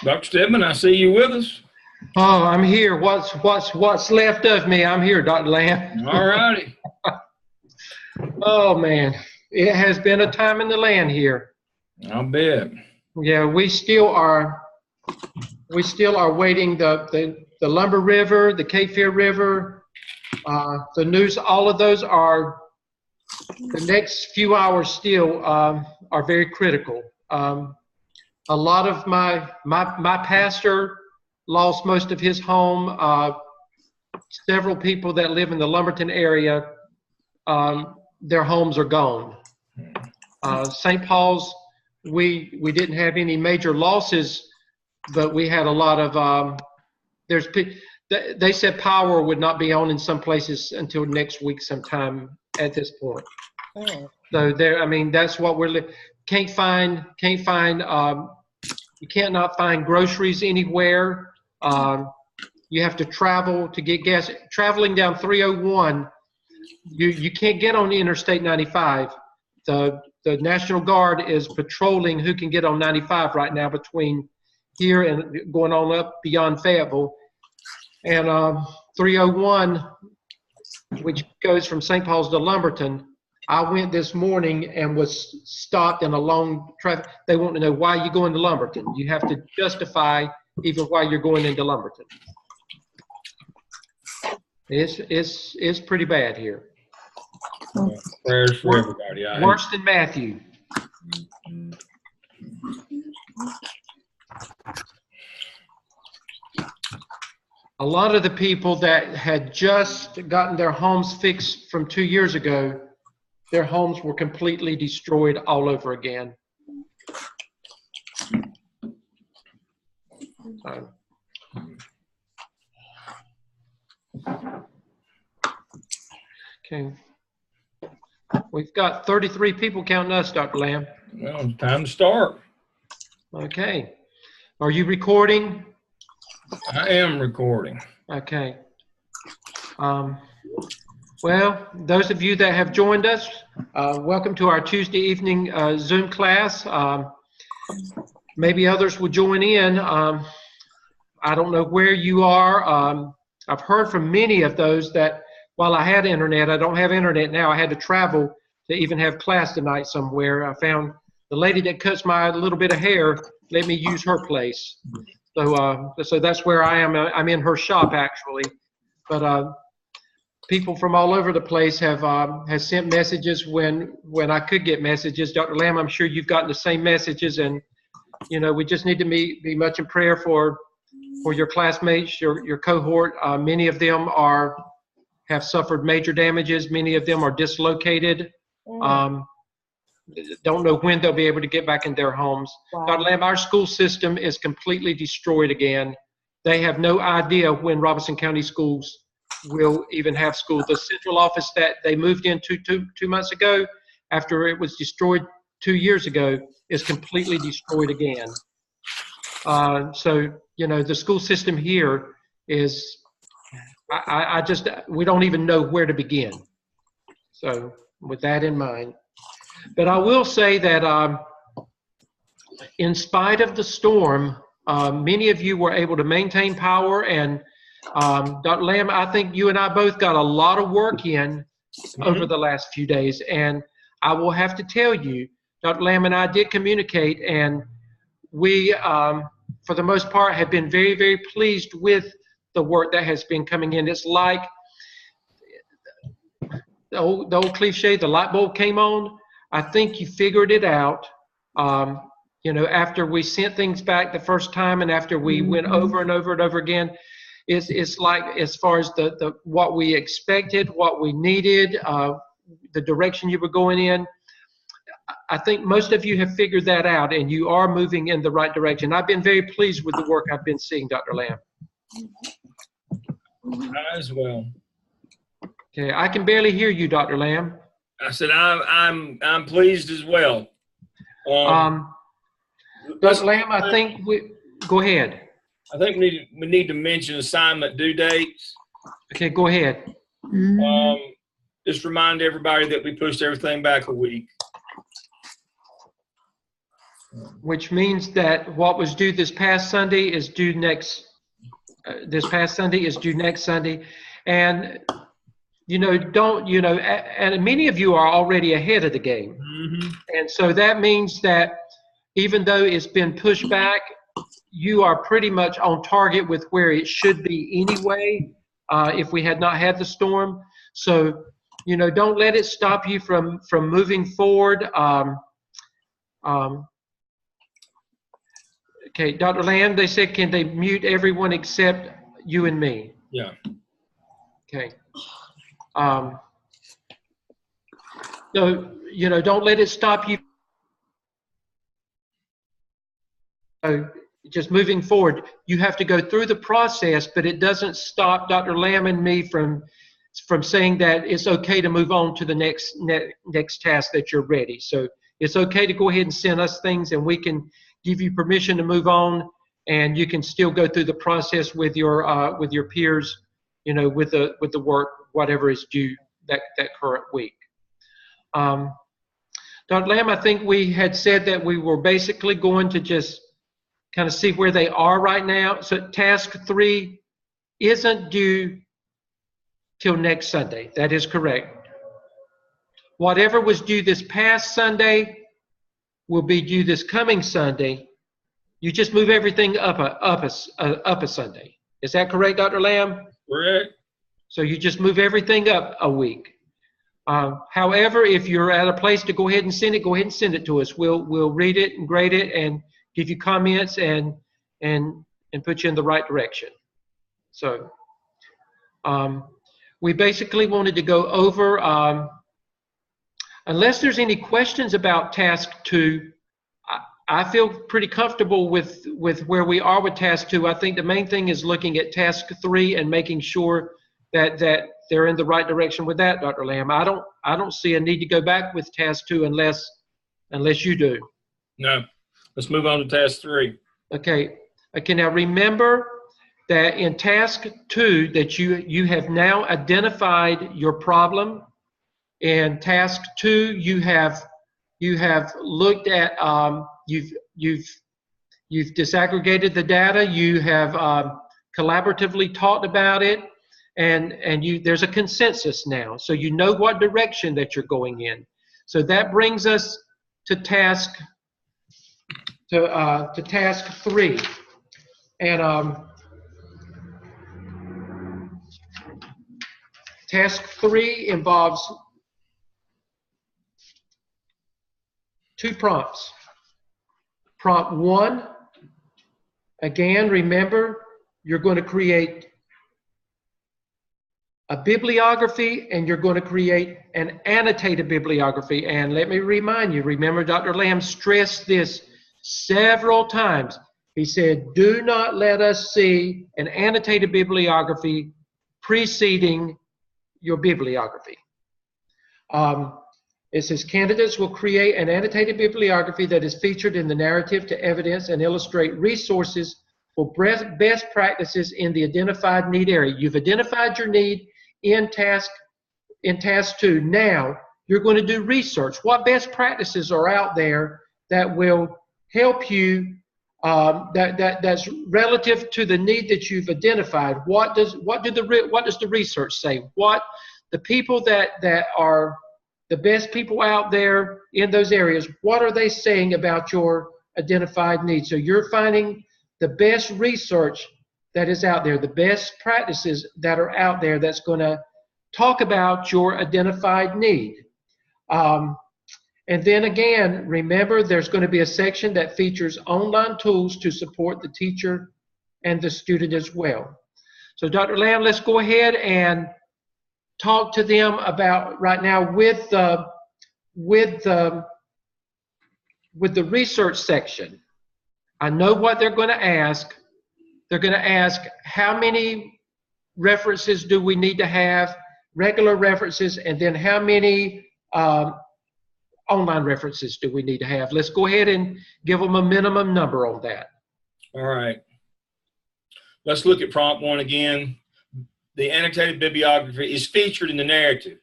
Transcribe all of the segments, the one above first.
Dr. Stedman, I see you with us. Oh, I'm here. What's left of me? I'm here, Dr. Lamb. All righty. Oh man, it has been a time in the land here. I'll bet. Yeah, we still are waiting the Lumber River, the Cape Fear River, the news. All of those are the next few hours still are very critical. A lot of my pastor lost most of his home. Several people that live in the Lumberton area, their homes are gone. St. Paul's, we didn't have any major losses, but we had a lot of, they said power would not be on in some places until next week sometime at this point. Oh. So there, I mean, that's what can't find, you cannot find groceries anywhere. You have to travel to get gas. Traveling down 301, you can't get on Interstate 95. The National Guard is patrolling who can get on 95 right now between here and going on up beyond Fayetteville. And 301, which goes from St. Paul's to Lumberton, I went this morning and was stopped in a long traffic. They want to know why you're going to Lumberton. You have to justify even why you're going into Lumberton. It's pretty bad here. Prayers for everybody. Worse than Matthew. A lot of the people that had just gotten their homes fixed from 2 years ago, their homes were completely destroyed all over again. Okay. We've got 33 people counting us, Dr. Lamb. Well, it's time to start. Okay. Are you recording? I am recording. Okay. Well, those of you that have joined us, welcome to our Tuesday evening Zoom class. Maybe others will join in. I don't know where you are. I've heard from many of those that while I had internet, I don't have internet now. I had to travel to even have class tonight somewhere. I found the lady that cuts my little bit of hair let me use her place. So that's where I am. I'm in her shop actually. But people from all over the place have sent messages when I could get messages. Dr. Lamb, I'm sure you've gotten the same messages, and you know we just need to be much in prayer for your classmates, your cohort. Many of them have suffered major damages. Many of them are dislocated. Don't know when they'll be able to get back in their homes. Wow. Dr. Lamb, our school system is completely destroyed again. They have no idea when Robeson County Schools will even have school. The central office that they moved into two months ago, after it was destroyed 2 years ago, is completely destroyed again. So, you know, the school system here is, we don't even know where to begin. So with that in mind. But I will say that in spite of the storm, many of you were able to maintain power. And Dr. Lamb, I think you and I both got a lot of work in over the last few days. And I will have to tell you, Dr. Lamb and I did communicate, and we, for the most part, have been very, very pleased with the work that has been coming in. It's like the old cliche, the light bulb came on. I think you figured it out. You know, after we sent things back the first time, and after we went over and over and over again, it's like as far as the what we expected, what we needed, the direction you were going in. I think most of you have figured that out, and you are moving in the right direction. I've been very pleased with the work I've been seeing, Dr. Lamb. I as well. Okay, I can barely hear you, Dr. Lamb. I said I'm pleased as well. Dr. Lamb, I think go ahead. I think we need to mention assignment due dates. Okay, go ahead. Just remind everybody that we pushed everything back a week. which means that what was due this past Sunday is due next. This past Sunday is due next Sunday, and and many of you are already ahead of the game, and so that means that even though it's been pushed back, you are pretty much on target with where it should be anyway. If we had not had the storm, so don't let it stop you from moving forward. Okay, Dr. Lamb, they said, can they mute everyone except you and me? Yeah. Okay. So, don't let it stop you. Just moving forward, you have to go through the process, but it doesn't stop Dr. Lamb and me from saying that it's okay to move on to the next task that you're ready. So it's okay to go ahead and send us things, and we can give you permission to move on, and you can still go through the process with your peers, with the work, whatever is due that current week. Dr. Lamb, I think we had said that we were basically going to just kind of see where they are right now. So task 3 isn't due till next Sunday. That is correct. Whatever was due this past Sunday will be due this coming Sunday. You just move everything up a Sunday. Is that correct, Dr. Lamb? Correct. So you just move everything up a week. However, if you're at a place to go ahead and send it, go ahead and send it to us. We'll read it and grade it and give you comments and put you in the right direction. So we basically wanted to go over, unless there's any questions about task 2, I feel pretty comfortable with where we are with task 2. I think the main thing is looking at task 3 and making sure that they're in the right direction with that, Dr. Lamb. I don't see a need to go back with task 2 unless you do. No. Let's move on to task 3. Okay. Now remember that in task 2 that you have now identified your problem. In task 2, you have looked at you've disaggregated the data. You have collaboratively talked about it, and there's a consensus now. So you know what direction that you're going in. So that brings us to task 3, and task 3 involves 2 prompts. Prompt 1, again, remember, you're going to create a bibliography and you're going to create an annotated bibliography. And let me remind you, remember Dr. Lamb stressed this several times. He said, do not let us see an annotated bibliography preceding your bibliography. It says, candidates will create an annotated bibliography that is featured in the narrative to evidence and illustrate resources for best practices in the identified need area. You've identified your need in task 2. Now, you're going to do research. What best practices are out there that will help you, that's relative to the need that you've identified? What does the research say? What the people that are the best people out there in those areas, what are they saying about your identified needs? So you're finding the best research that is out there, the best practices that are out there that's going to talk about your identified need. And then again, remember there's going to be a section that features online tools to support the teacher and the student as well. So Dr. Lamb, let's go ahead and talk to them about right now with the research section. I know what they're going to ask. They're going to ask how many references do we need to have, regular references, and then how many online references do we need to have. Let's go ahead and give them a minimum number on that. All right. Let's look at prompt 1 again. The annotated bibliography is featured in the narrative.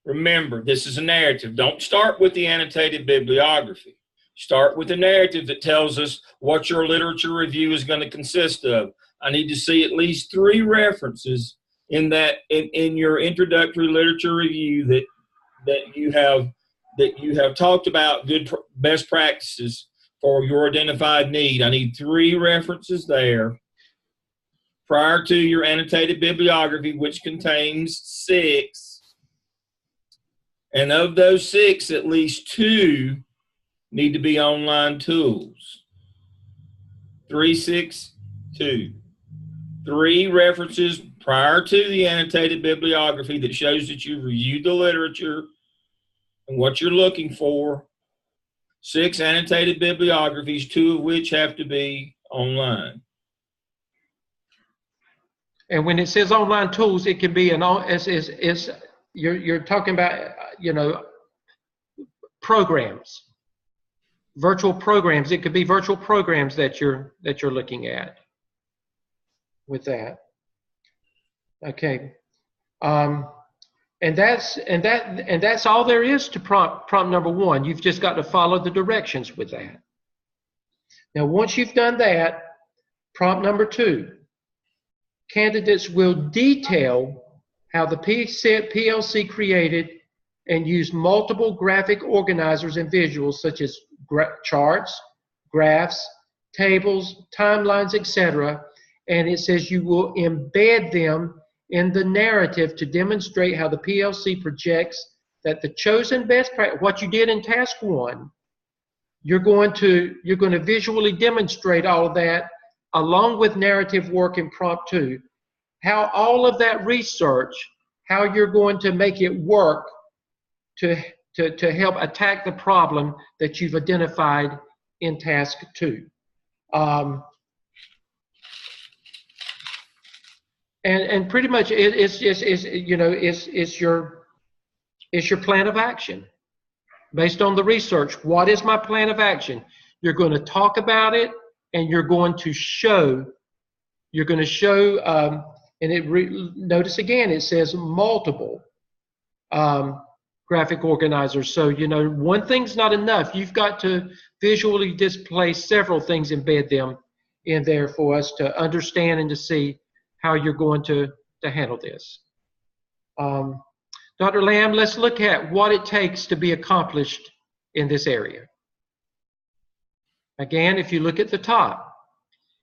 Remember, this is a narrative. Don't start with the annotated bibliography. Start with the narrative that tells us what your literature review is going to consist of. I need to see at least 3 references in your introductory literature review that you have talked about best practices for your identified need. I need 3 references there prior to your annotated bibliography, which contains 6. And of those 6, at least 2 need to be online tools. 3, 6, 2. 3 references prior to the annotated bibliography that shows that you've reviewed the literature and what you're looking for. 6 annotated bibliographies, 2 of which have to be online. And when it says online tools, it can be you're talking about, programs, virtual programs. It could be virtual programs that you're looking at with that. Okay. And that's all there is to prompt number 1. You've just got to follow the directions with that. Now, once you've done that, prompt number 2, candidates will detail how the PLC created and used multiple graphic organizers and visuals such as charts, graphs, tables, timelines, etc. And it says you will embed them in the narrative to demonstrate how the PLC projects that the chosen best practice, what you did in task 1, you're going to visually demonstrate all of that along with narrative work in prompt 2, how all of that research, how you're going to make it work to help attack the problem that you've identified in task 2. And pretty much it's your plan of action based on the research. What is my plan of action? You're going to talk about it, and you're going to show. Notice again, it says multiple graphic organizers. So one thing's not enough. You've got to visually display several things, embed them in there for us to understand and to see how you're going to handle this. Dr. Lamb, let's look at what it takes to be accomplished in this area. Again, if you look at the top,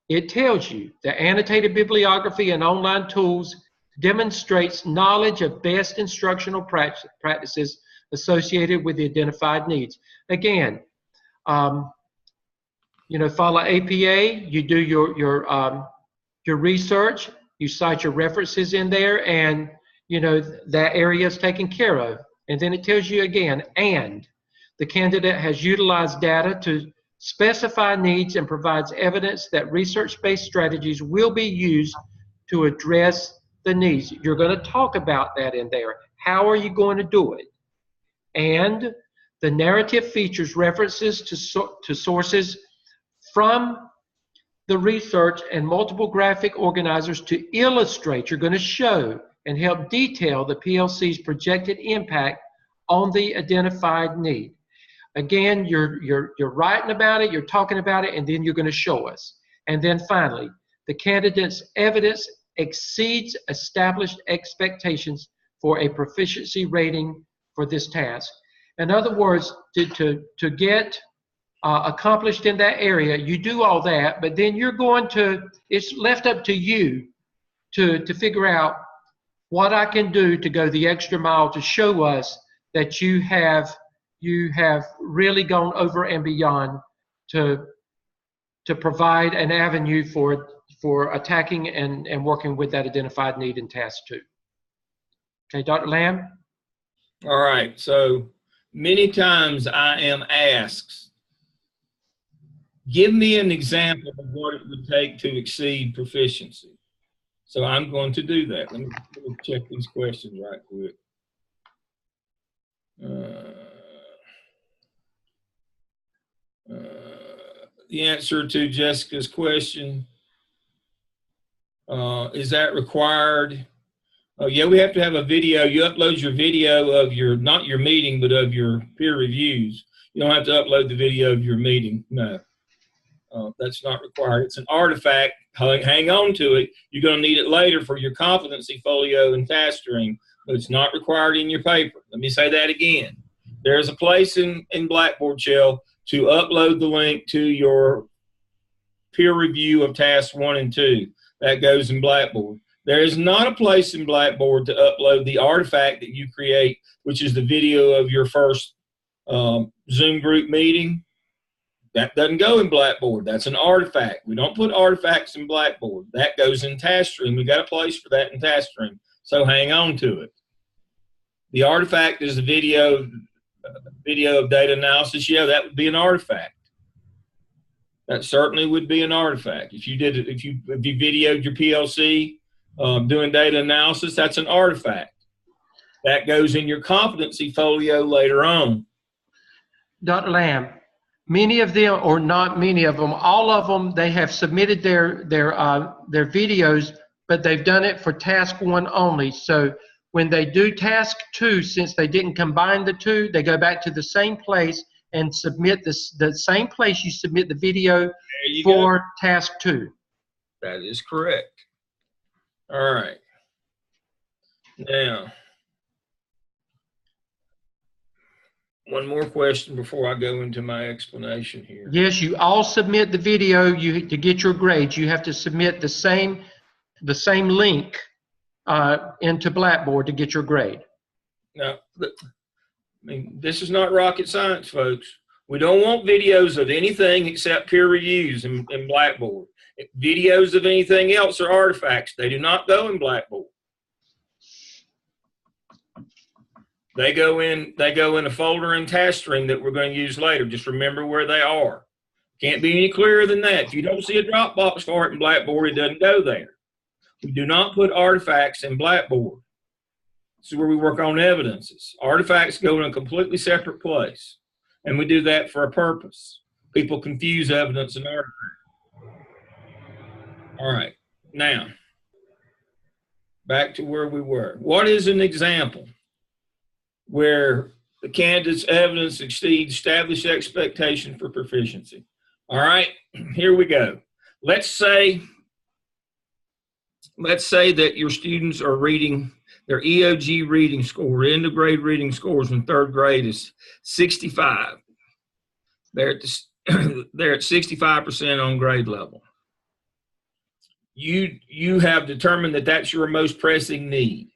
it tells you the annotated bibliography and online tools demonstrates knowledge of best instructional practices associated with the identified needs. Again, follow APA, you do your research, you cite your references in there, and that area is taken care of. And then it tells you again, and the candidate has utilized data to specify needs and provides evidence that research-based strategies will be used to address the needs. You're going to talk about that in there. How are you going to do it? And the narrative features references to sources from the research and multiple graphic organizers to illustrate. You're going to show and help detail the PLC's projected impact on the identified need. Again, you're writing about it, you're talking about it, and then you're going to show us. And then finally, the candidate's evidence exceeds established expectations for a proficiency rating for this task. In other words, to get accomplished in that area, you do all that, but then it's left up to you to figure out what I can do to go the extra mile to show us that you have really gone over and beyond to provide an avenue for attacking and working with that identified need in task 2. Okay, Dr. Lamb? All right, so many times I am asked, give me an example of what it would take to exceed proficiency. So I'm going to do that. Let me check these questions right quick. The answer to Jessica's question, is that required? Oh yeah, we have to have a video. You upload your video of not your meeting, but of your peer reviews. You don't have to upload the video of your meeting. No, that's not required. It's an artifact. Hang on to it. You're going to need it later for your competency folio and task stream, but it's not required in your paper. Let me say that again. There's a place in Blackboard Shell to upload the link to your peer review of tasks 1 and 2. That goes in Blackboard. There is not a place in Blackboard to upload the artifact that you create, which is the video of your first Zoom group meeting. That doesn't go in Blackboard. That's an artifact. We don't put artifacts in Blackboard. That goes in task stream. We got a place for that in task stream. So hang on to it. The artifact is the video of data analysis. Yeah, that would be an artifact. That certainly would be an artifact. If you videoed your PLC doing data analysis, that's an artifact. That goes in your competency folio later on. Dr. Lamb, many of them, or not many of them, all of them, they have submitted their videos, but they've done it for task 1 only. So when they do task 2, since they didn't combine the 2, they go back to the same place and submit the same place you submit the video for task 2. That is correct. All right. Now, one more question before I go into my explanation here. Yes, you all submit the video to get your grades. You have to submit the same link into Blackboard to get your grade. Now, I mean, this is not rocket science, folks. We don't want videos of anything except peer reviews in Blackboard. Videos of anything else are artifacts. They do not go in Blackboard. They go in a folder and task stream that we're going to use later. Just remember where they are. Can't be any clearer than that. If you don't see a Dropbox for it in Blackboard, it doesn't go there. We do not put artifacts in Blackboard. This is where we work on evidences. Artifacts go in a completely separate place. And we do that for a purpose. People confuse evidence and artifact. All right. Now, back to where we were. What is an example where the candidate's evidence exceeds established expectation for proficiency? All right, here we go. Let's say that your students are reading, their EOG reading score, end of grade reading scores in 3rd grade is 65. They're at 65% on grade level. You have determined that that's your most pressing need.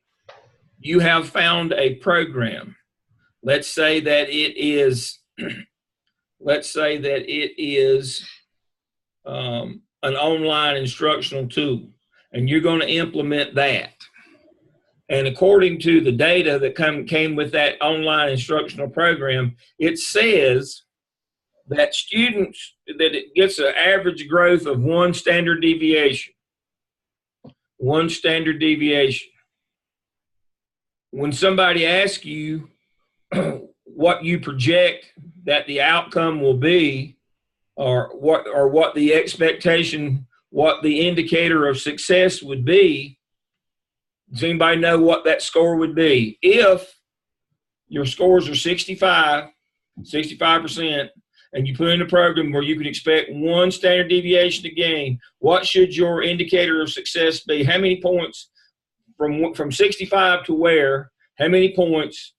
You have found a program. Let's say that it is an online instructional tool, and you're going to implement that. And according to the data that came with that online instructional program, it says that it gets an average growth of 1 standard deviation. 1 standard deviation. When somebody asks you what you project that the outcome will be, or what the expectation, what the indicator of success would be, does anybody know what that score would be? If your scores are 65%, and you put in a program where you can expect 1 standard deviation to gain, what should your indicator of success be? How many points from 65 to where? How many points?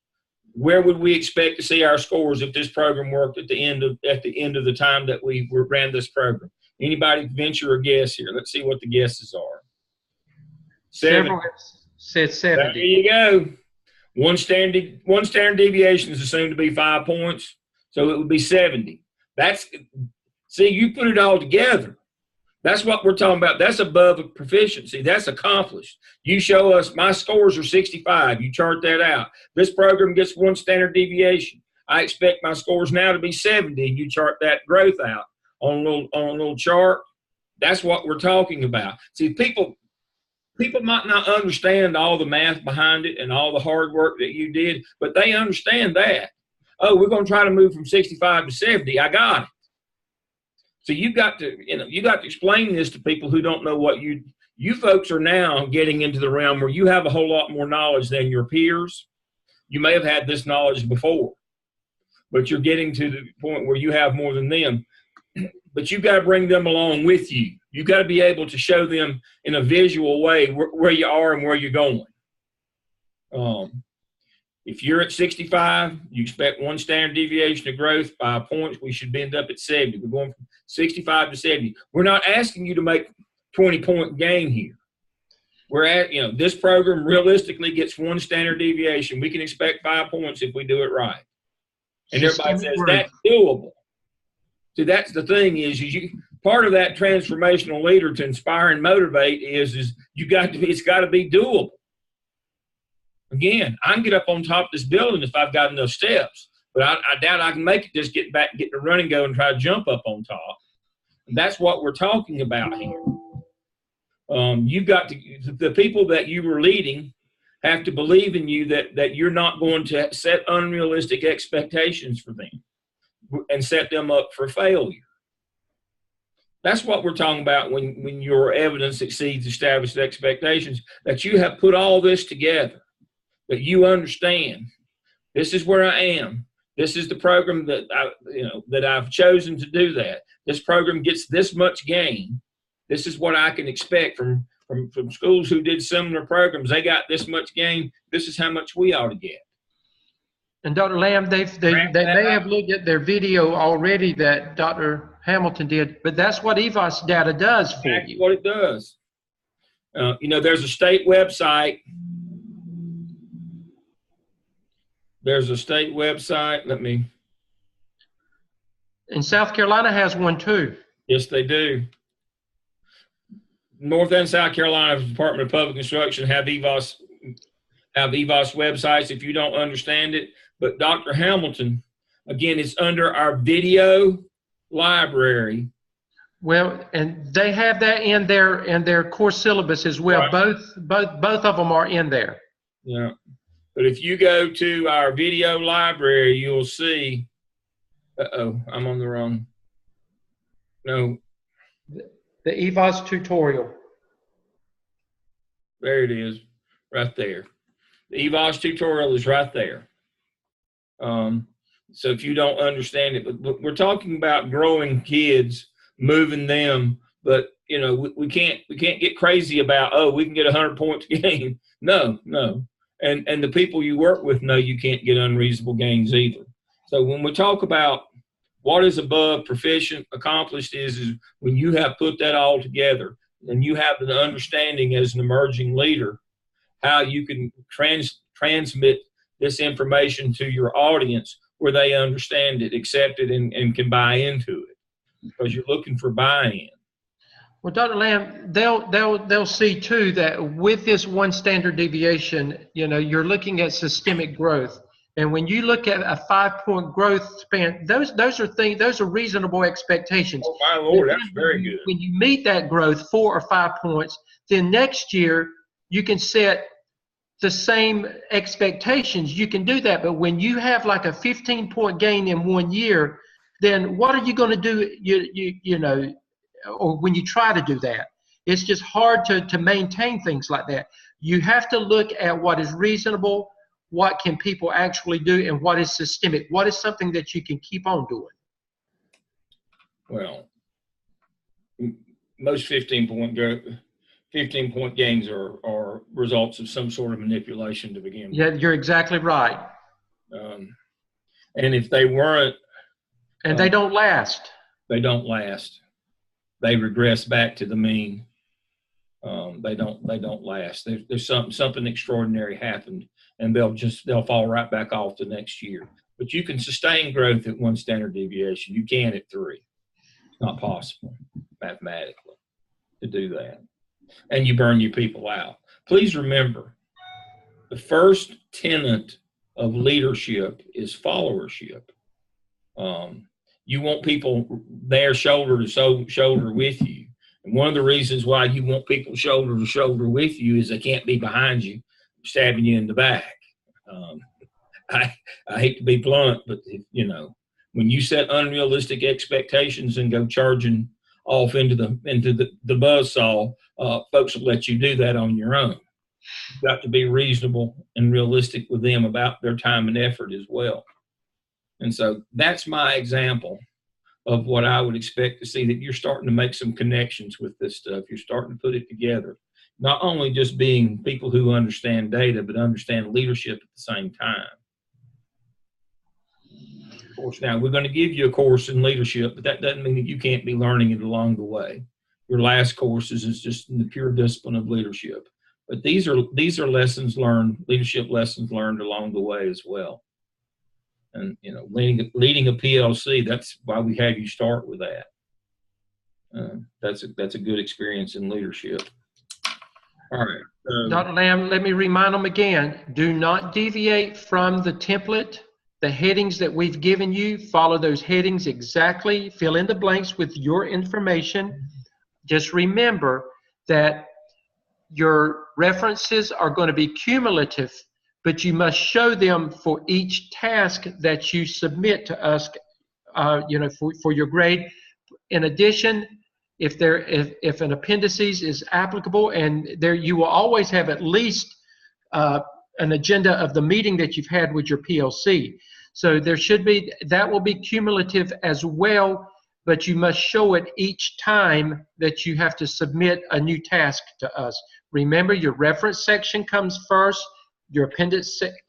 Where would we expect to see our scores if this program worked at the end of the time that we ran this program? Anybody venture a guess here? Let's see what the guesses are. 70. Several said 70. There you go. One standard deviation is assumed to be 5 points, so it would be 70. See, you put it all together. That's what we're talking about. That's above proficiency. That's accomplished. You show us my scores are 65. You chart that out. This program gets 1 standard deviation. I expect my scores now to be 70. You chart that growth out on a little chart. That's what we're talking about. See, people might not understand all the math behind it and all the hard work that you did, but they understand that. Oh, we're going to try to move from 65 to 70. I got it. So you got to explain this to people who don't know what you folks are now getting into the realm where you have a whole lot more knowledge than your peers. You may have had this knowledge before, but you're getting to the point where you have more than them. But you've got to bring them along with you. You've got to be able to show them in a visual way where you are and where you're going. If you're at 65, you expect 1 standard deviation of growth by points. We should end up at 70. We're going from 65 to 70. We're not asking you to make 20-point gain here. We're at, this program realistically gets 1 standard deviation. We can expect 5 points if we do it right. And everybody says that's doable. So that's the thing is part of that transformational leader to inspire and motivate is it's got to be doable. Again, I can get up on top of this building if I've got enough steps, but I doubt I can make it just get back, get the run and go and try to jump up on top. And that's what we're talking about here. You've got the people that you were leading have to believe in you that you're not going to set unrealistic expectations for them and set them up for failure. That's what we're talking about when your evidence exceeds established expectations, that you have put all this together, that you understand this is where I am. This is the program that I've chosen to do that. This program gets this much gain. This is what I can expect from schools who did similar programs. They got this much gain. This is how much we ought to get. And Dr. Lamb, they may have looked at their video already that Dr. Hamilton did, but that's what EVOS data does for you. That's what it does. There's a state website. And South Carolina has one too. Yes, they do. North and South Carolina Department of Public Instruction have EVOS websites if you don't understand it. But Dr. Hamilton, again, it's under our video library. Well, and they have that in their course syllabus as well. Right. Both of them are in there. Yeah. But if you go to our video library, you'll see, I'm on the wrong. No. The EVOS tutorial. There it is, right there. The EVOS tutorial is right there. So if you don't understand it, but we're talking about growing kids, moving them, but we can't get crazy about, we can get 100 points a game. No. And the people you work with know you can't get unreasonable gains either. So when we talk about what is above proficient, accomplished is when you have put that all together and you have the understanding as an emerging leader, how you can transmit this information to your audience where they understand it, accept it, and can buy into it, because you're looking for buy-in. Well, Dr. Lamb, they'll see too that with this 1 standard deviation, you're looking at systemic growth. And when you look at a 5-point growth span, those are reasonable expectations. Oh my Lord, that's very good. When you meet that growth 4 or 5 points, then next year you can set the same expectations. You can do that. But when you have like a 15-point gain in 1 year, then what are you going to do? Or when you try to do that, it's just hard to maintain things like that. You have to look at what is reasonable. What can people actually do, and what is systemic? What is something that you can keep on doing? Well, most 15-point gains are results of some sort of manipulation to begin with. Yeah, you're exactly right. And if they weren't, and they don't last. They don't last. They regress back to the mean. They don't last. There's something extraordinary happened, and they'll fall right back off the next year. But you can sustain growth at 1 standard deviation. You can at 3. It's not possible mathematically to do that. And you burn your people out. Please remember, the first tenet of leadership is followership. You want people there shoulder to shoulder with you. And one of the reasons why you want people shoulder to shoulder with you is they can't be behind you, stabbing you in the back. I hate to be blunt, but when you set unrealistic expectations and go charging off into the buzzsaw, folks will let you do that on your own. You've got to be reasonable and realistic with them about their time and effort as well. And so that's my example of what I would expect to see, that you're starting to make some connections with this stuff. You're starting to put it together. Not only just being people who understand data, but understand leadership at the same time. Of course, now we're going to give you a course in leadership, but that doesn't mean that you can't be learning it along the way. Your last courses is just in the pure discipline of leadership. But these are lessons learned, leadership lessons learned along the way as well. And leading a PLC, that's why we have you start with that. That's a good experience in leadership. All right. Dr. Lamb, let me remind them again, do not deviate from the template. The headings that we've given you, follow those headings exactly. Fill in the blanks with your information. Just remember that your references are going to be cumulative, but you must show them for each task that you submit to us, for your grade. In addition, if an appendices is applicable, and there you will always have at least an agenda of the meeting that you've had with your PLC. So that will be cumulative as well, but you must show it each time that you have to submit a new task to us. Remember, your reference section comes first, your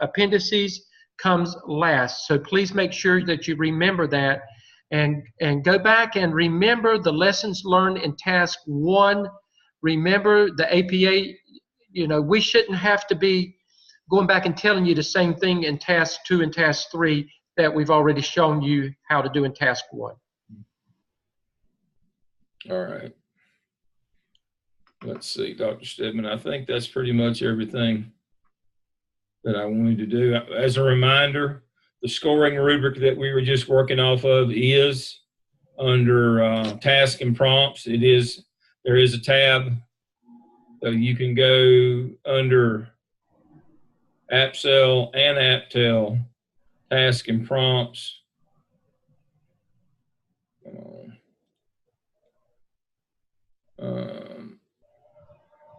appendices comes last. So please make sure that you remember that, and go back and remember the lessons learned in task 1. Remember the APA, we shouldn't have to be going back and telling you the same thing in task 2 and task 3 that we've already shown you how to do in task 1. All right. Let's see, Dr. Stedman, I think that's pretty much everything that I wanted to do. As a reminder, the scoring rubric that we were just working off of is under task and prompts. There is a tab, so you can go under AppSell and AppTel, task and prompts.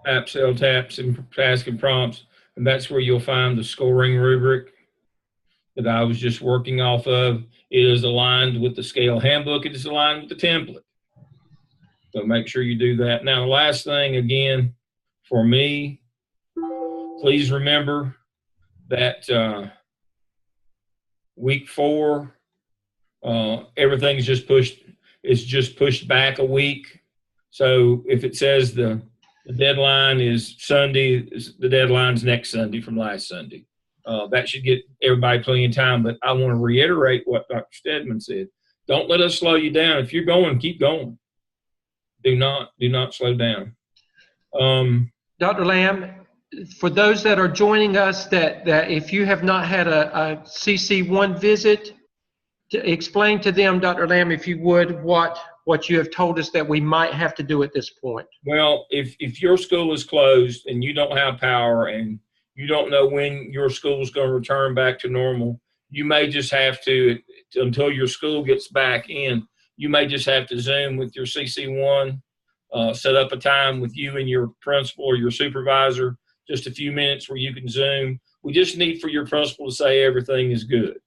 AppSell, task and prompts, and that's where you'll find the scoring rubric that I was just working off of. It is aligned with the scale handbook. It is aligned with the template. So make sure you do that. Now, the last thing, again, for me, please remember that week 4, everything's just pushed. It's just pushed back a week. So if it says the deadline is Sunday, the deadline's next Sunday from last Sunday. That should get everybody plenty of time. But I want to reiterate what Dr. Stedman said. Don't let us slow you down. If you're going, keep going. Do not slow down. Dr. Lamb, for those that are joining us, that if you have not had a CC1 visit, to explain to them, Dr. Lamb, if you would, what you have told us that we might have to do at this point. Well, if your school is closed and you don't have power and you don't know when your school is going to return back to normal, you may just have to, until your school gets back in, you may just have to Zoom with your CC1, set up a time with you and your principal or your supervisor, just a few minutes where you can Zoom. We just need for your principal to say everything is good.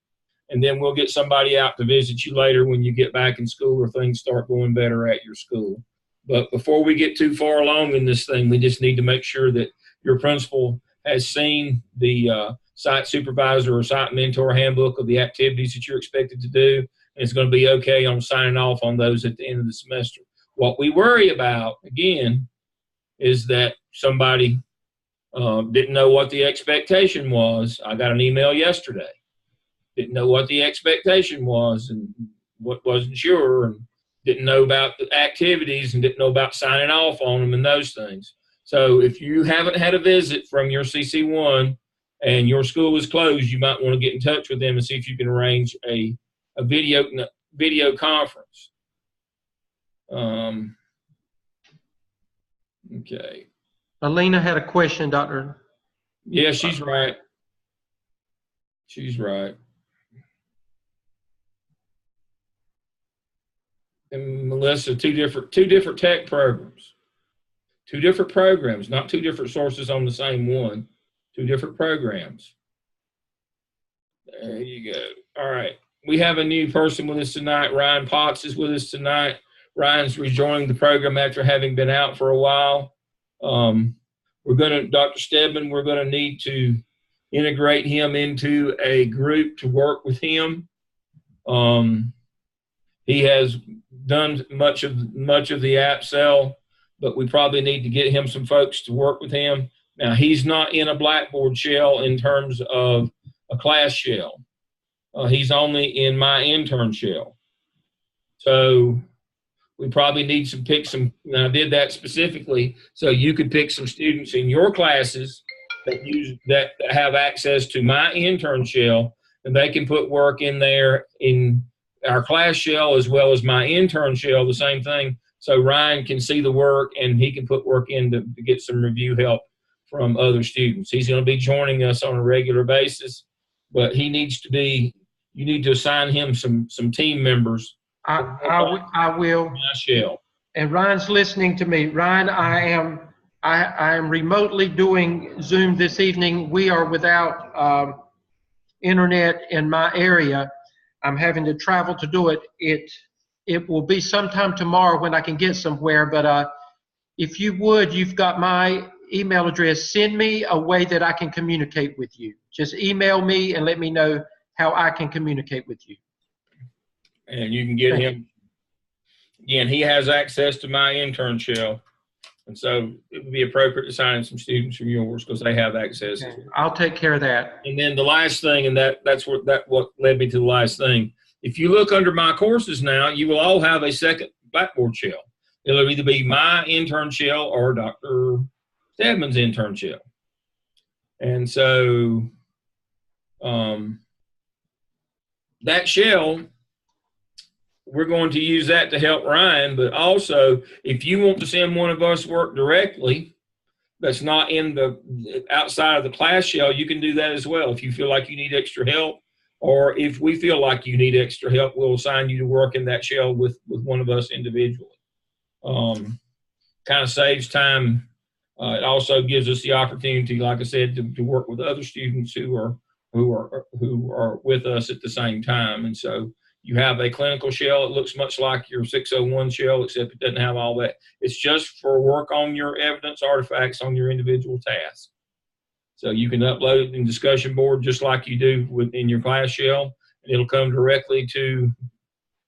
And then we'll get somebody out to visit you later when you get back in school or things start going better at your school. But before we get too far along in this thing, we just need to make sure that your principal has seen the site supervisor or site mentor handbook of the activities that you're expected to do, and it's going to be okay on signing off on those at the end of the semester. What we worry about, again, is that somebody didn't know what the expectation was. I got an email yesterday. Didn't know what the expectation was and what wasn't sure, and didn't know about the activities and didn't know about signing off on them and those things. So if you haven't had a visit from your CC1 and your school is closed, you might want to get in touch with them and see if you can arrange a video conference. Okay. Alina had a question, Doctor. Yeah, she's right. She's right. And Melissa, two different tech programs. 2 different programs, not 2 different sources on the same one. 2 different programs. There you go. All right. we have a new person with us tonight. Ryan Potts is with us tonight. Ryan's rejoining the program after having been out for a while. Dr. Stedman, we're going to need to integrate him into a group to work with him. He has done much of the app sell, but we probably need to get him some folks to work with him. Now, he's not in a Blackboard shell in terms of a class shell. He's only in my intern shell. So we probably need to pick some, and I did that specifically so you could pick some students in your classes that have access to my intern shell, and they can put work in there in our class shell as well as my intern shell, the same thing. So Ryan can see the work and he can put work in to get some review help from other students. He's going to be joining us on a regular basis, but he needs to be, you need to assign him some team members. I will. My shell. And Ryan's listening to me. Ryan, I am remotely doing Zoom this evening. We are without internet in my area. I'm having to travel to do it. It will be sometime tomorrow when I can get somewhere. But if you would, you've got my email address. Send me a way that I can communicate with you. Just email me and let me know how I can communicate with you. And you can get him. Again, he has access to my intern shell. And so it would be appropriate to sign in some students from yours because they have access. Okay. I'll take care of that. And then the last thing, and that's what led me to the last thing. If you look under my courses now, you will all have a second Blackboard shell. It'll either be my intern shell or Dr. Stedman's intern shell. And so that shell, we're going to use that to help Ryan, but also if you want to send one of us work directly that's not in the outside of the class shell, you can do that as well. If you feel like you need extra help, or if we feel like you need extra help, we'll assign you to work in that shell with one of us individually. Kind of saves time. It also gives us the opportunity, like I said, to work with other students who are with us at the same time. And so you have a clinical shell. It looks much like your 601 shell, except it doesn't have all that. It's just for work on your evidence artifacts on your individual tasks. So you can upload it in discussion board just like you do within your class shell, and it'll come directly to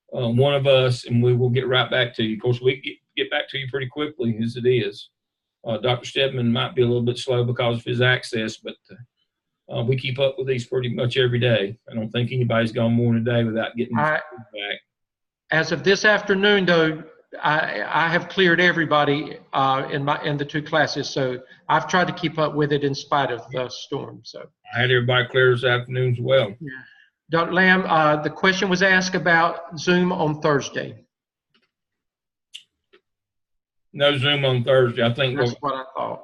one of us, and we will get right back to you. Of course, we get back to you pretty quickly as it is. Dr. Stedman might be a little bit slow because of his access, but we keep up with these pretty much every day. I don't think anybody's gone more than a day without getting feedback. As of this afternoon, though, I have cleared everybody in the two classes, so I've tried to keep up with it in spite of the storm. So I had everybody clear this afternoon as well. Yeah. Dr. Lamb, the question was asked about Zoom on Thursday. No Zoom on Thursday. I think that's what I thought.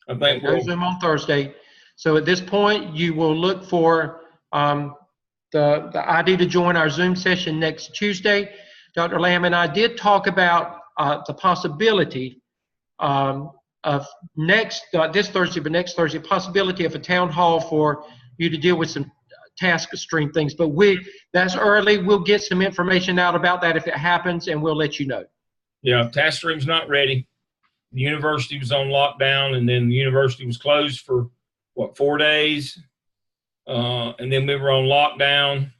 I think no Zoom on Thursday. So at this point, you will look for the ID to join our Zoom session next Tuesday. Dr. Lamb and I did talk about the possibility of this Thursday, but next Thursday, possibility of a town hall for you to deal with some task stream things. But that's early. We'll get some information out about that if it happens, and we'll let you know. Yeah, task stream's not ready. The university was on lockdown, and then the university was closed for, 4 days? And then we were on lockdown.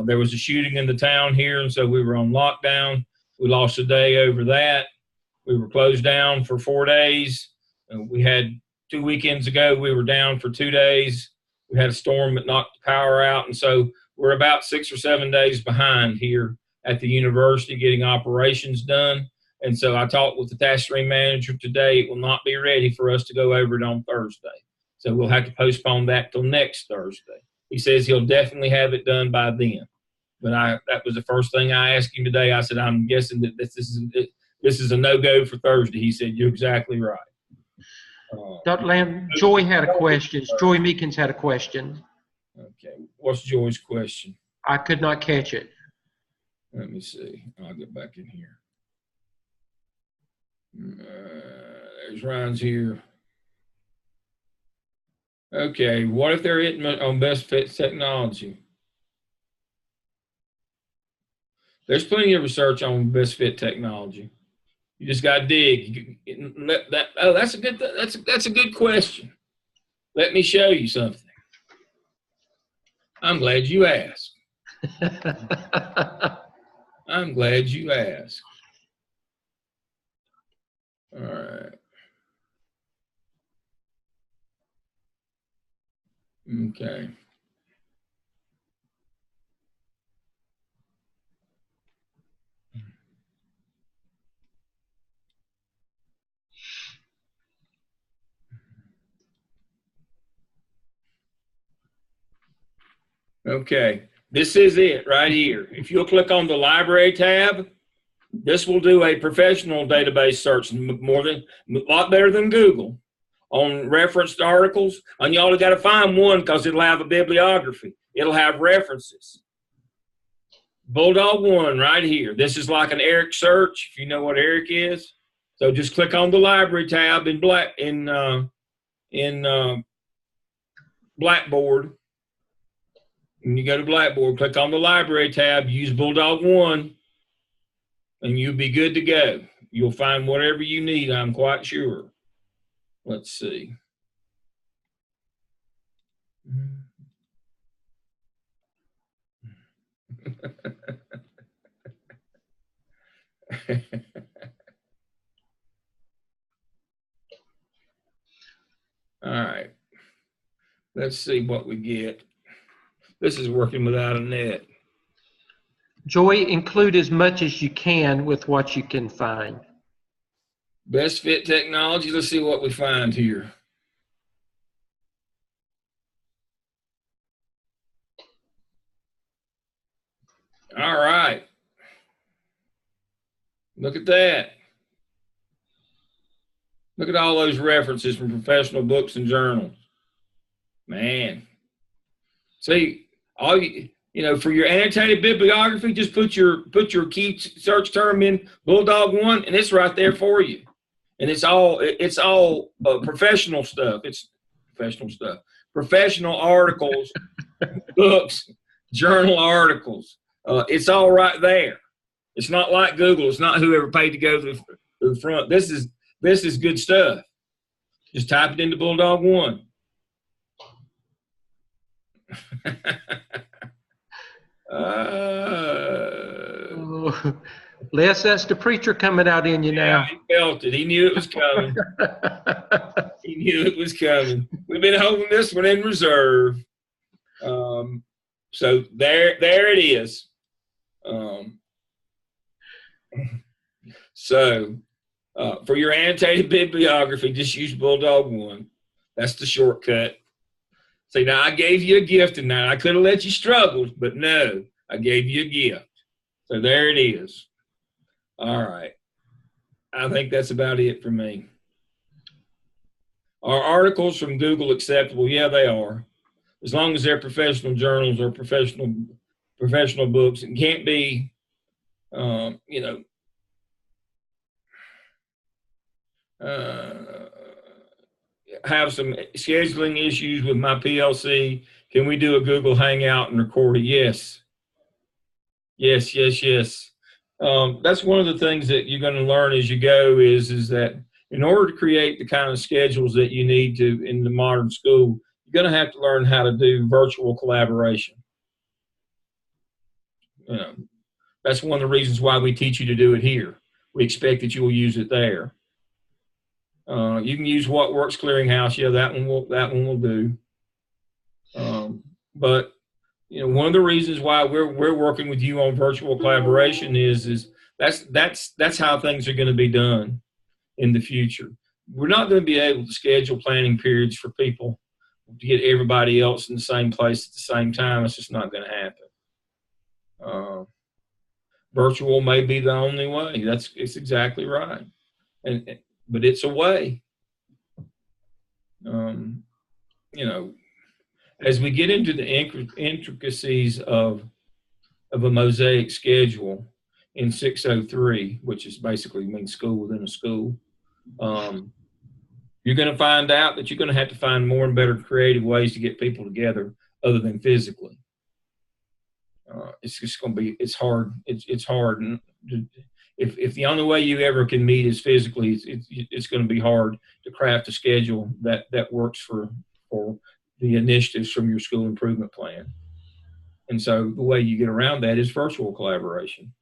There was a shooting in the town here, and so we were on lockdown. We lost a day over that. We were closed down for 4 days. We had 2 weekends ago, we were down for 2 days. We had a storm that knocked the power out, and so we're about 6 or 7 days behind here at the university getting operations done. And so I talked with the task stream manager today. It will not be ready for us to go over it on Thursday. So we'll have to postpone that till next Thursday. He says he'll definitely have it done by then. But that was the first thing I asked him today. I said, I'm guessing that this is a no-go for Thursday. He said, you're exactly right. Dr. Lamb, Joy had a question. Joy Meekins had a question. Okay. What's Joy's question? I could not catch it. Let me see. I'll get back in here. There's Ryan's here. Okay. What if they're hitting on best fit technology? There's plenty of research on best fit technology. You just got to dig. That's a good question. Let me show you something. I'm glad you asked. I'm glad you asked. All right. Okay. Okay. This is it right here. If you'll click on the library tab, this will do a professional database search, a lot better than Google, on referenced articles. And you only got to find one because it'll have a bibliography. It'll have references. Bulldog One right here. This is like an ERIC search, if you know what ERIC is. So just click on the library tab in Blackboard. When you go to Blackboard, click on the library tab, use Bulldog One, and you'll be good to go. You'll find whatever you need, I'm quite sure. Let's see. All right. Let's see what we get. This is working without a net. Joy, include as much as you can with what you can find. Best fit technology. Let's see what we find here. All right. Look at that. Look at all those references from professional books and journals. Man. See, for your annotated bibliography, just put your key search term in Bulldog One, and it's right there for you. And it's all professional stuff. It's professional stuff. Professional articles, books, journal articles. It's all right there. It's not like Google. It's not whoever paid to go to the front. This is good stuff. Just type it into Bulldog One. Les, that's the preacher coming out in you now. He felt it. He knew it was coming. He knew it was coming. We've been holding this one in reserve. So there it is. For your annotated bibliography, just use Bulldog One. That's the shortcut. See, now I gave you a gift tonight. I could have let you struggle, but no, I gave you a gift. So there it is. All right. I think that's about it for me. Are articles from Google acceptable? Yeah, they are. As long as they're professional journals or professional books. It can't be, have some scheduling issues with my PLC. Can we do a Google Hangout and record it? Yes. Yes. That's one of the things that you're going to learn as you go is that in order to create the kind of schedules that you need to in the modern school, you're going to have to learn how to do virtual collaboration. That's one of the reasons why we teach you to do it here. We expect that you will use it there. You can use What Works Clearinghouse. Yeah, that one will do. But one of the reasons why we're working with you on virtual collaboration is that's how things are going to be done in the future. We're not going to be able to schedule planning periods for people to get everybody else in the same place at the same time. It's just not going to happen. Virtual may be the only way. It's exactly right. But it's a way. As we get into the intricacies of a mosaic schedule in 603, which is basically means school within a school, you're going to find out that you're going to have to find more and better creative ways to get people together other than physically. It's just going to be, it's hard. It's hard. And if the only way you ever can meet is physically, it's going to be hard to craft a schedule that works for the initiatives from your school improvement plan. And so the way you get around that is virtual collaboration.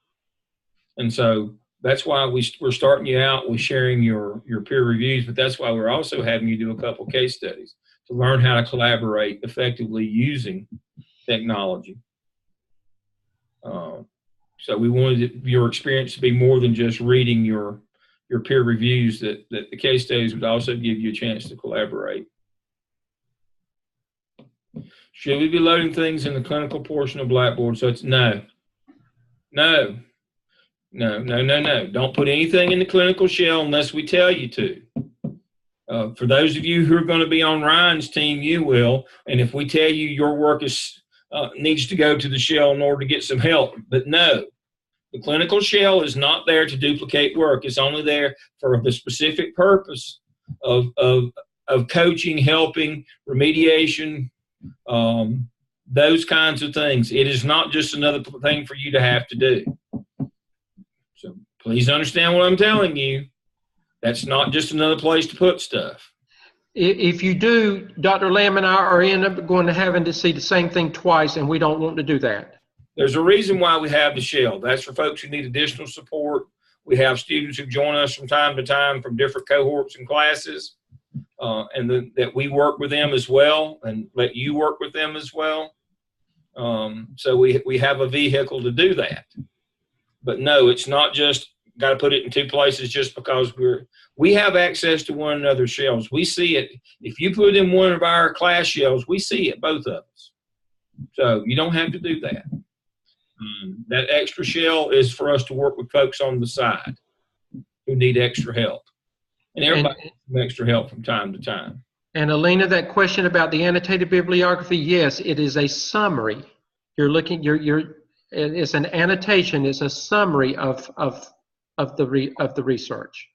And so that's why we're starting you out with sharing your peer reviews, but that's why we're also having you do a couple case studies to learn how to collaborate effectively using technology. So we wanted your experience to be more than just reading your peer reviews, that the case studies would also give you a chance to collaborate. Should we be loading things in the clinical portion of Blackboard? So it's no. Don't put anything in the clinical shell unless we tell you to. For those of you who are going to be on Ryan's team, you will. And if we tell you your work needs to go to the shell in order to get some help, but no. The clinical shell is not there to duplicate work. It's only there for the specific purpose of coaching, helping, remediation, those kinds of things. It is not just another thing for you to have to do. So please understand what I'm telling you. That's not just another place to put stuff. If you do, Dr. Lamb and I are end up going to having to see the same thing twice, and we don't want to do that. There's a reason why we have the shell. That's for folks who need additional support. We have students who join us from time to time from different cohorts and classes, and that we work with them as well and let you work with them as well. So we have a vehicle to do that. But no, it's not just got to put it in two places just because we have access to one another's shells. We see it. If you put in one of our class shells, we see it, both of us. So you don't have to do that. That extra shell is for us to work with folks on the side who need extra help. And everybody needs extra help from time to time. And Alina, that question about the annotated bibliography, yes, it is a summary. You're looking, it's an annotation, it's a summary of the research.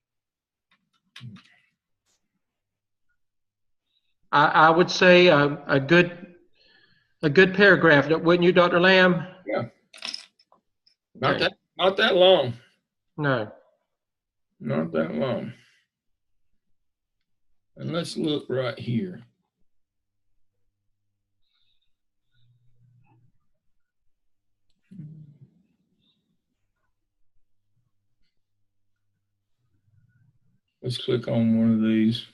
I would say a good paragraph, wouldn't you, Dr. Lamb? Yeah. Not that long. No. Not that long. And let's look right here. Let's click on one of these.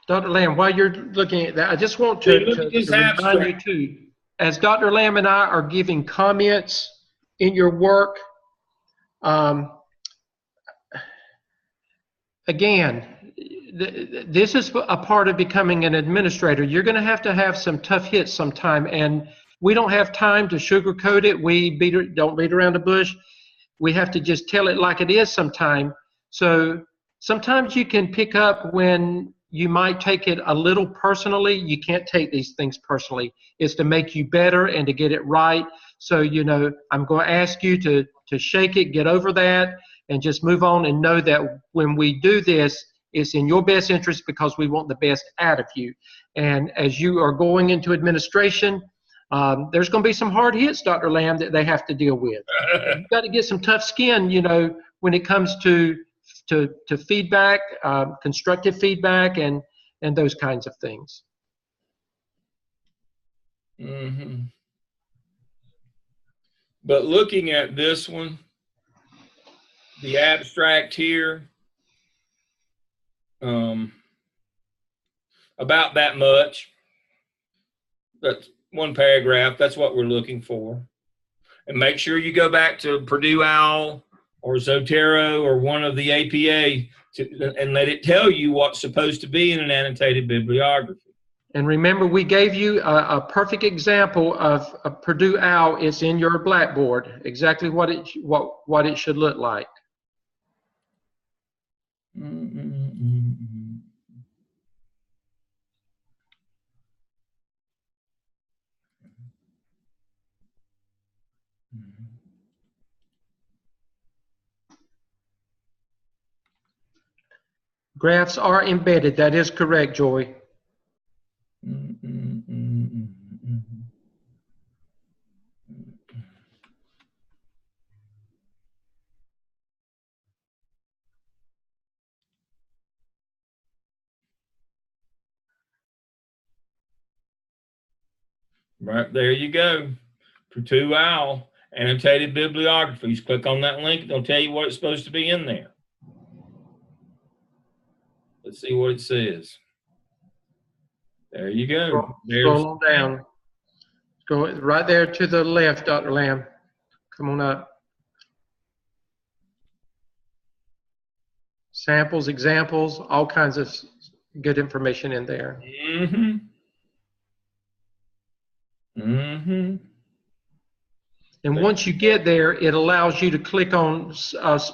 Dr. Lamb, while you're looking at that, I just want to remind you too, as Dr. Lamb and I are giving comments in your work, again, this is a part of becoming an administrator. You're going to have some tough hits sometime, and we don't have time to sugarcoat it. We don't beat around the bush. We have to just tell it like it is sometime. So sometimes you can pick up when you might take it a little personally. You can't take these things personally. It's to make you better and to get it right. So, I'm going to ask you to shake it, get over that, and just move on and know that when we do this, it's in your best interest because we want the best out of you. And as you are going into administration, there's going to be some hard hits, Dr. Lamb, that they have to deal with. You've got to get some tough skin, when it comes to feedback, constructive feedback, and those kinds of things. Mm-hmm. But looking at this one, the abstract here, about that much. That's one paragraph. That's what we're looking for. And make sure you go back to Purdue OWL or Zotero or one of the APA and let it tell you what's supposed to be in an annotated bibliography. And remember, we gave you a perfect example of Purdue OWL. It's in your Blackboard, exactly what it should look like. Graphs are embedded. That is correct, Joy. Right there you go. For 2OWL, annotated bibliographies. Click on that link. It'll tell you what it's supposed to be in there. Let's see what it says. There you go. Scroll on down. Go right there to the left, Dr. Lamb. Come on up. Samples, examples, all kinds of good information in there. Mm-hmm. Mm-hmm. And once you get there, it allows you to click on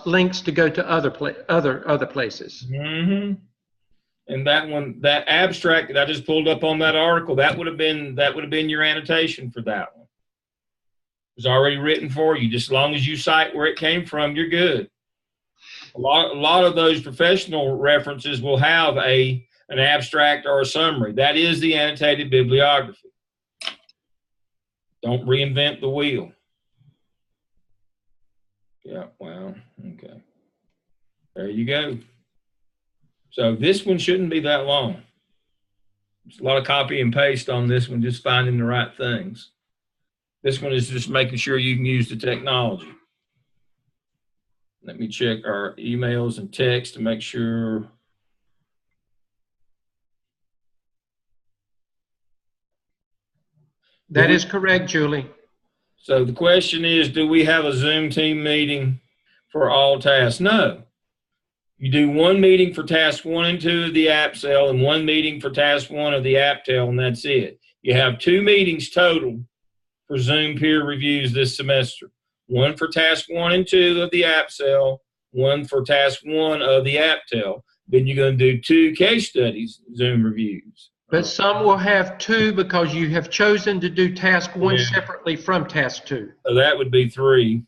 links to go to other places. Mm-hmm. And that one, that abstract that I just pulled up on that article, that would have been your annotation for that one. It was already written for you. Just as long as you cite where it came from, you're good. A lot of those professional references will have an abstract or a summary. That is the annotated bibliography. Don't reinvent the wheel. Yeah, well, okay. There you go. So this one shouldn't be that long. There's a lot of copy and paste on this one, just finding the right things. This one is just making sure you can use the technology. Let me check our emails and text to make sure. That is correct, Julie. So the question is, do we have a Zoom team meeting for all tasks? No. You do one meeting for task 1 and 2 of the app cell and one meeting for task 1 of the app tail, and that's it. You have 2 meetings total for Zoom peer reviews this semester. One for task 1 and 2 of the app cell, one for task 1 of the app tail. Then you're going to do 2 case studies, Zoom reviews. But some will have 2 because you have chosen to do task 1 separately from task 2. So that would be 3.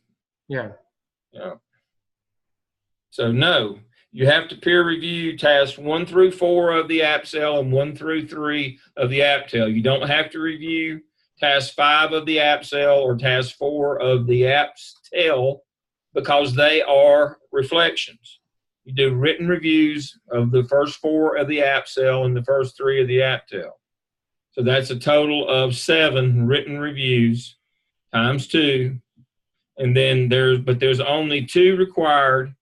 Yeah. Yeah. So no, you have to peer review tasks 1 through 4 of the app cell and 1 through 3 of the app tail. You don't have to review task 5 of the app cell or task 4 of the app's tail because they are reflections. You do written reviews of the first 4 of the app cell and the first 3 of the app tail. So that's a total of 7 written reviews times 2. And then there's only 2 required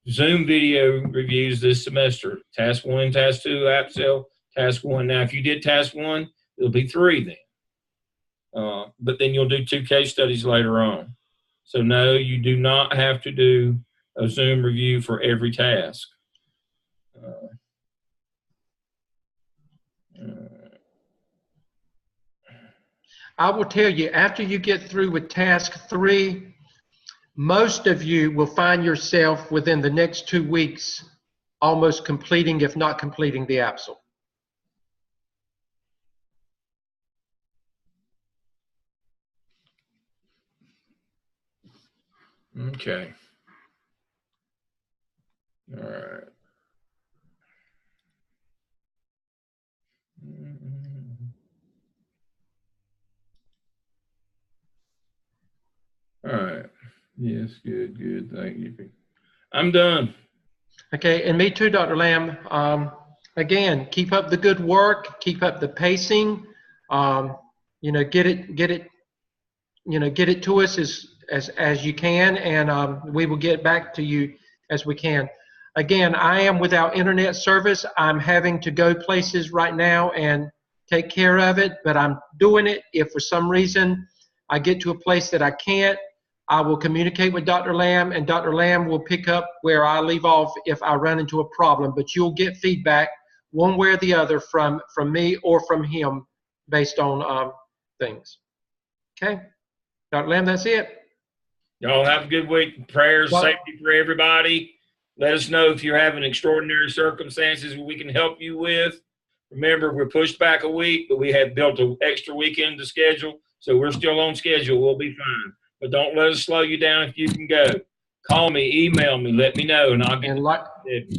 Zoom video reviews this semester. Task 1 and task 2 app cell, task 1. Now, if you did task 1, it'll be 3 then. But then you'll do 2 case studies later on. So no, you do not have to do a Zoom review for every task. I will tell you, after you get through with task 3, most of you will find yourself within the next 2 weeks almost completing, if not completing, the APSL. Okay. All right. All right. Yes, good, good. Thank you. I'm done. Okay, and me too, Dr. Lamb. Again, keep up the good work. Keep up the pacing. Get it to us as you can, and we will get back to you as we can. Again, I am without internet service. I'm having to go places right now and take care of it, but I'm doing it. If for some reason I get to a place that I can't, I will communicate with Dr. Lamb, and Dr. Lamb will pick up where I leave off if I run into a problem. But you'll get feedback one way or the other from me or from him based on things. Okay? Dr. Lamb, that's it. Y'all have a good week. Prayers, safety for everybody. Let us know if you're having extraordinary circumstances we can help you with. Remember, we're pushed back a week, but we have built an extra weekend to schedule, so we're still on schedule. We'll be fine. But don't let us slow you down if you can go. call me, email me, let me know, and I'll get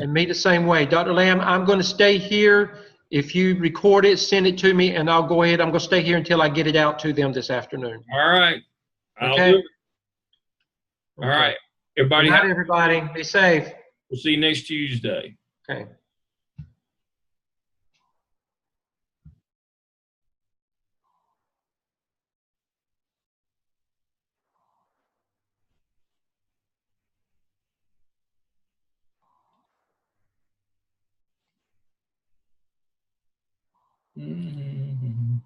and me the same way. Dr. Lamb, I'm going to stay here. If you record it, send it to me, and I'll go ahead. I'm going to stay here until I get it out to them this afternoon. All right. I'll Okay? do it. All right. Everybody, Good night, everybody. Be safe. We'll see you next Tuesday. Okay. Mm-hmm.